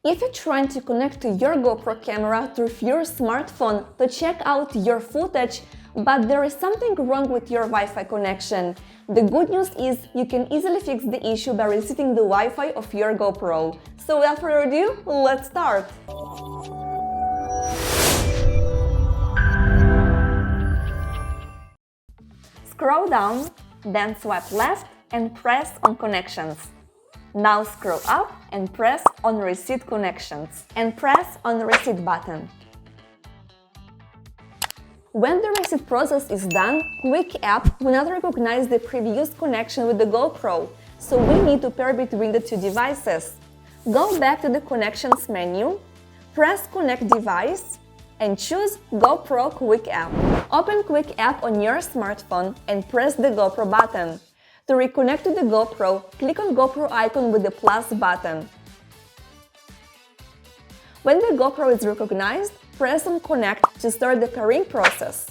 If you're trying to connect to your GoPro camera through your smartphone to check out your footage, but there is something wrong with your Wi-Fi connection, the good news is you can easily fix the issue by resetting the Wi-Fi of your GoPro. So without further ado, let's start! Scroll down, then swipe left and press on Connections. Now scroll up and press on Reset Connections and press on the Reset button. When the reset process is done, Quick App will not recognize the previous connection with the GoPro, so we need to pair between the two devices. Go back to the Connections menu, press Connect Device, and choose GoPro Quick App. Open Quick App on your smartphone and press the GoPro button. To reconnect to the GoPro, click on GoPro icon with the plus button. When the GoPro is recognized, press on Connect to start the pairing process.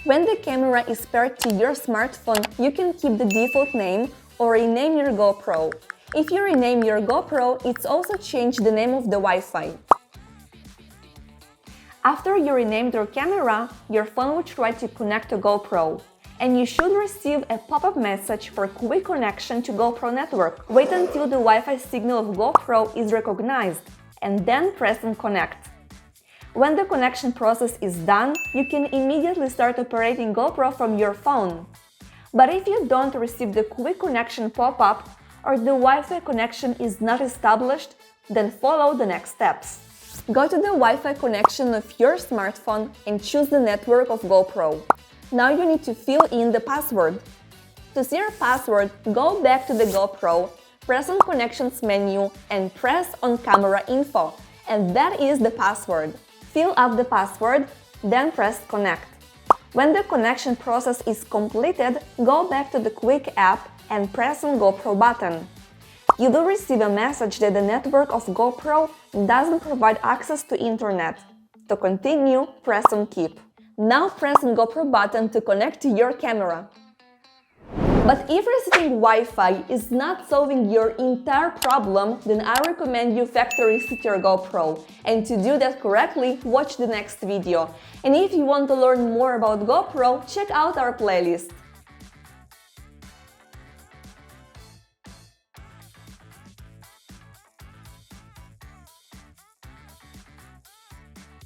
When the camera is paired to your smartphone, you can keep the default name or rename your GoPro. If you rename your GoPro, it's also change the name of the Wi-Fi. After you renamed your camera, your phone will try to connect to GoPro, and you should receive a pop-up message for quick connection to GoPro network. Wait until the Wi-Fi signal of GoPro is recognized, and then press on Connect. When the connection process is done, you can immediately start operating GoPro from your phone. But if you don't receive the quick connection pop-up or the Wi-Fi connection is not established, then follow the next steps. Go to the Wi-Fi connection of your smartphone and choose the network of GoPro. Now you need to fill in the password. To see your password, go back to the GoPro, press on Connections menu and press on Camera Info, and that is the password. Fill up the password, then press Connect. When the connection process is completed, go back to the Quick App and press on GoPro button. You will receive a message that the network of GoPro doesn't provide access to internet. To continue, press on Keep. Now press on GoPro button to connect to your camera. But if resetting Wi-Fi is not solving your entire problem, then I recommend you factory reset your GoPro. And to do that correctly, watch the next video. And if you want to learn more about GoPro, check out our playlist.